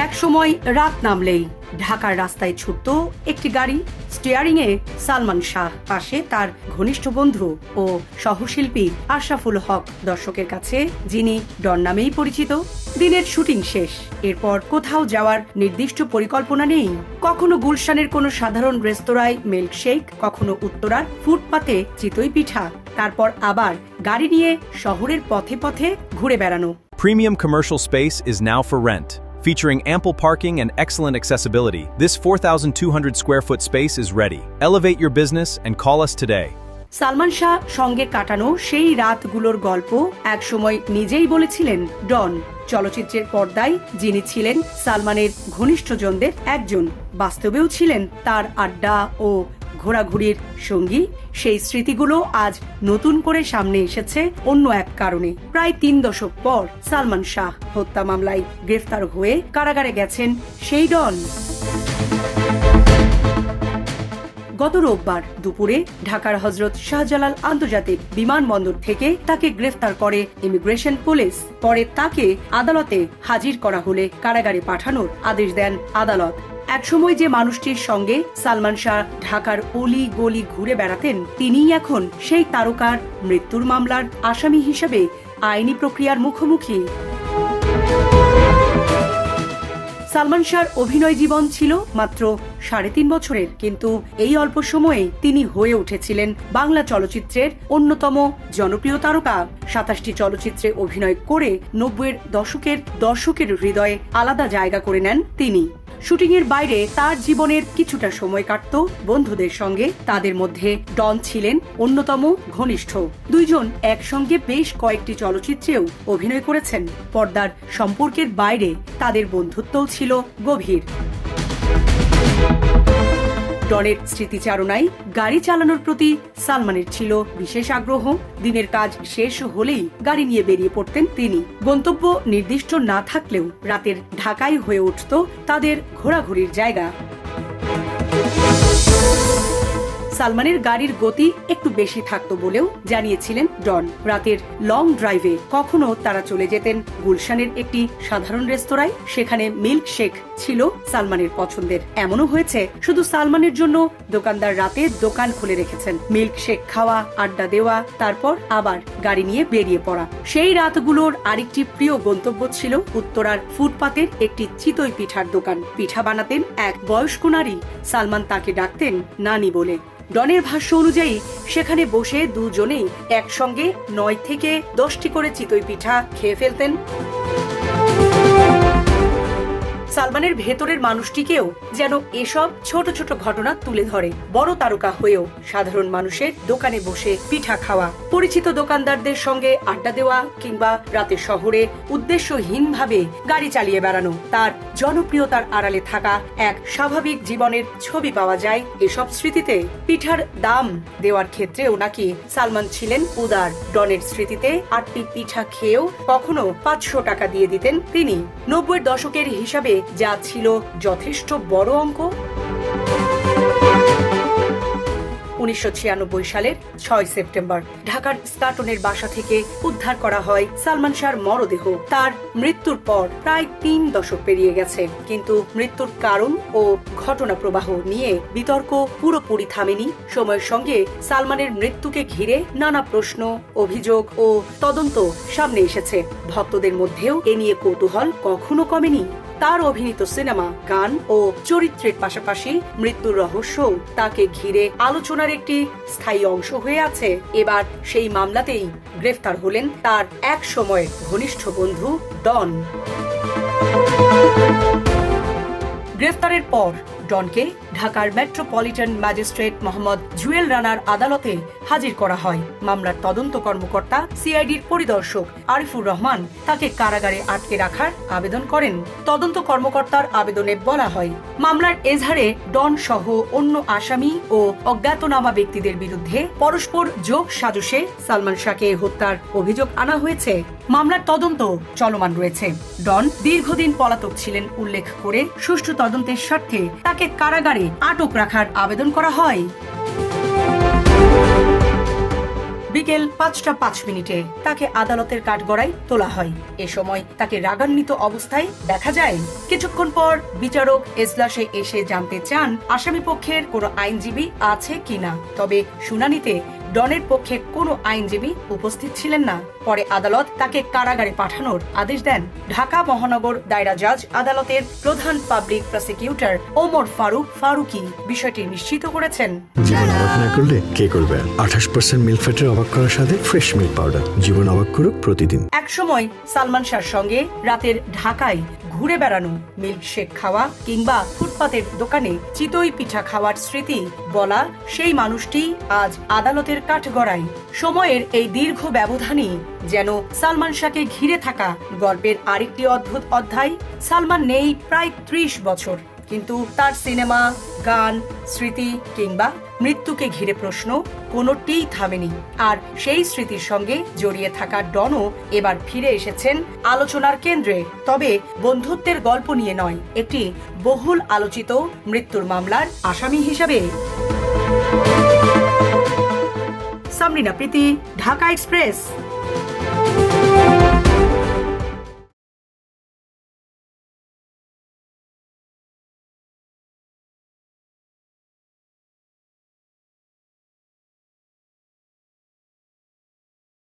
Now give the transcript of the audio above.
এক সময় রাত নামলেই ঢাকার রাস্তায় ছুটত একটি গাড়ি, স্টিয়ারিংয়ে সালমান শাহ, পাশে তার ঘনিষ্ঠ বন্ধু ও সহশিল্পী আশরাফুল হক, দর্শকের কাছে যিনি ডন নামেই পরিচিত। দিনের শুটিং শেষ, এরপর কোথাও যাওয়ার নির্দিষ্ট পরিকল্পনা নেই। কখনো গুলশানের কোনো সাধারণ রেস্তোরাঁয় মিল্কশেক, কখনো উত্তরার ফুটপাতে চিতই পিঠা, তারপর আবার গাড়ি নিয়ে শহরের পথে পথে ঘুরে বেড়ানো। Premium commercial space is now for rent. Featuring ample parking and excellent accessibility, this 4,200 square foot space is ready. Elevate your business and call us today. Salman Shah সঙ্গে কাটানো সেই রাতগুলোর গল্প একসময় নিজেই বলেছিলেন ডন। চলচ্চিত্রের পর্দায় যিনি ছিলেন সালমানের ঘনিষ্ঠজনদের একজন, বাস্তবেও ছিলেন তার আড্ডা ও ঘোরাঘুরির সঙ্গী। সেই স্মৃতিগুলো আজ নতুন করে সামনে এসেছে অন্য এক কারণে। প্রায় 3 দশক পর সালমান শাহ হত্যা মামলায় গ্রেফতার হয়ে কারাগারে গেছেন সেই ডন। গত রোববার দুপুরে ঢাকার হযরত শাহজালাল আন্তর্জাতিক বিমানবন্দর থেকে তাকে গ্রেফতার করে ইমিগ্রেশন পুলিশ। পরে তাকে আদালতে হাজির করা হলে কারাগারে পাঠানোর আদেশ দেন আদালত। একসময় যে মানুষটির সঙ্গে সালমান শাহ ঢাকার অলি গলি ঘুরে বেড়াতেন, তিনিই এখন সেই তারকার মৃত্যুর মামলার আসামি হিসেবে আইনি প্রক্রিয়ার মুখোমুখি। সালমান শাহর অভিনয় জীবন ছিল মাত্র 3.5 বছরের, কিন্তু এই অল্প সময়ে তিনি হয়ে উঠেছিলেন বাংলা চলচ্চিত্রের অন্যতম জনপ্রিয় তারকা। 27টি চলচ্চিত্রে অভিনয় করে 90-এর দশকের দর্শকের হৃদয়ে আলাদা জায়গা করে নেন তিনি। শুটিংয়ের বাইরে তার জীবনের কিছুটা সময় কাটত বন্ধুদের সঙ্গে, তাদের মধ্যে ডন ছিলেন অন্যতম ঘনিষ্ঠ। দুইজন একসঙ্গে বেশ কয়েকটি চলচ্চিত্রেও অভিনয় করেছেন। পর্দার সম্পর্কের বাইরে তাদের বন্ধুত্বও ছিল গভীর। ডনের স্মৃতিচারণায় গাড়ি চালানোর প্রতি সালমানের ছিল বিশেষ আগ্রহ। দিনের কাজ শেষ হলেই গাড়ি নিয়ে বেরিয়ে পড়তেন তিনি। গন্তব্য নির্দিষ্ট না থাকলেও রাতের ঢাকাই হয়ে উঠত তাদের ঘোরাঘুরির জায়গা। সালমানের গাড়ির গতি একটু বেশি থাকতো বলেও জানিয়েছিলেন ডন। রাতের লং ড্রাইভে কখনো তারা চলে যেতেন গুলশানের একটি সাধারণ রেস্তোরাঁয়, সেখানে মিল্কশেক ছিল সালমানের পছন্দের। এমনও হয়েছে শুধু সালমানের জন্য দোকানদার রাতে দোকান খুলে রেখেছেন, মিল্কশেক খাওয়া, আড্ডা দেওয়া, তারপর আবার গাড়ি নিয়ে বেরিয়ে পড়া। সেই রাতগুলোর আরেকটি প্রিয় গন্তব্য ছিল উত্তরার ফুটপাতের একটি চিতই পিঠার দোকান। পিঠা বানাতেন এক বয়স্ক নারী, সালমান তাকে ডাকতেন নানি বলে। ডনের ভাষ্য অনুযায়ী সেখানে বসে দুজনেই একসঙ্গে 9 থেকে 10টি করে চিতই পিঠা খেয়ে ফেলতেন। সালমানের ভেতরের মানুষটিকেও যেন এসব ছোট ছোট ঘটনা তুলে ধরে। বড় তারকা হয়েও সাধারণ মানুষের দোকানে বসে পিঠা খাওয়া, পরিচিত দোকানদারদের সঙ্গে আড্ডা দেওয়া, কিংবা রাতে শহরে উদ্দেশ্যহীনভাবে গাড়ি চালিয়ে বেড়ানো, তার জনপ্রিয়তার আড়ালে থাকা এক স্বাভাবিক জীবনের ছবি পাওয়া যায় এসব স্মৃতিতে। পিঠার দাম দেওয়ার ক্ষেত্রেও নাকি সালমান ছিলেন উদার। ডনের স্মৃতিতে 8টি পিঠা খেয়েও কখনো 500 টাকা দিয়ে দিতেন তিনি। 90-এর দশকের হিসাবে যা ছিল যথেষ্ট বড় অঙ্ক। 1996 সালের 6 সেপ্টেম্বর ঢাকার স্কাটনের বাসা থেকে উদ্ধার করা হয় সালমান শাহর মরদেহ। তার মৃত্যুর পর প্রায় 3 দশক পেরিয়ে গেছে, কিন্তু মৃত্যুর কারণ ও ঘটনা প্রবাহ নিয়ে বিতর্ক পুরোপুরি থামেনি। সময়ের সঙ্গে সালমানের মৃত্যুকে ঘিরে নানা প্রশ্ন, অভিযোগ ও তদন্ত সামনে এসেছে। ভক্তদের মধ্যেও এ নিয়ে কৌতূহল কখনো কমেনি। তার অভিনীত সিনেমা, গান ও চরিত্রের পাশাপাশি মৃত্যুর রহস্য তাকে ঘিরে আলোচনার একটি স্থায়ী অংশ হয়ে আছে। এবার সেই মামলাতেই গ্রেফতার হলেন তার এক সময়ের ঘনিষ্ঠ বন্ধু ডন। গ্রেফতারের পর ডনকে ঢাকার মেট্রোপলিটন ম্যাজিস্ট্রেট মোহাম্মদ জুয়েল রানার আদালতে হাজির করা হয়। মামলার তদন্ত কর্মকর্তা সিআইডির পরিদর্শক আরিফুর রহমান তাকে কারাগারে আটকে রাখার আবেদন করেন। তদন্ত কর্মকর্তার আবেদনে বলা হয়, মামলার এজাহারে ডন সহ অন্য আসামি ও অজ্ঞাতনামা ব্যক্তিদের বিরুদ্ধে পরস্পর যোগ সাজশে সালমান শাহকে হত্যার অভিযোগ আনা হয়েছে। মামলার তদন্ত চলমান রয়েছে। ডন দীর্ঘদিন পলাতক ছিলেন উল্লেখ করে সুষ্ঠু তদন্তের স্বার্থে তাকে কারাগারে আটক রাখার আবেদন করা হয়। বিকেল 5:05 তাকে আদালতের কাঠগড়ায় তোলা হয়। এ সময় তাকে রাগান্বিত অবস্থায় দেখা যায়। কিছুক্ষণ পর বিচারক এজলাসে এসে জানতে চান আসামি পক্ষের কোনো আইনজীবী আছে কিনা। তবে শুনানিতে ডনের পক্ষে কোনো আইনজীবী উপস্থিত ছিলেন না। পরে আদালত তাকে কারাগারে পাঠানোর আদেশ দেন। ঢাকা মহানগর দায়রা জজ আদালতের প্রধান পাবলিক প্রসিকিউটর ওমর ফারুকী বিষয়টি নিশ্চিত করেছেন। জীবন অবাক না করলে কে করবে? 28% মিল্ক ফ্যাটের অবাক করার সাথে ফ্রেশ মিল্ক পাউডার। জীবন অবাক করুক প্রতিদিন। একসময় সালমান শাহর সঙ্গে রাতের ঢাকায় ঘুরে বেড়ানো, মিল্কশেক খাওয়া কিংবা ফুটপাতের দোকানে চিতই পিঠা খাওয়ার স্মৃতি বলা সেই মানুষটি আজ আদালতের কাঠগড়ায়। সময়ের এই দীর্ঘ ব্যবধানই যেন সালমান শাহকে ঘিরে থাকা গল্পের আরেকটি অদ্ভুত অধ্যায়। সালমান নেই প্রায় 30 বছর, কিন্তু তার সিনেমা, গান, স্মৃতি কিংবা মৃত্যুকে ঘিরে প্রশ্ন কোনোটিই থামেনি। আর সেই স্মৃতির সঙ্গে জড়িয়ে থাকা ডনও এবার ফিরে এসেছেন আলোচনার কেন্দ্রে। তবে বন্ধুত্বের গল্প নিয়ে নয়, একটি বহুল আলোচিত মৃত্যুর মামলার আসামি হিসাবে। সামরিনা প্রীতি, ঢাকা এক্সপ্রেস।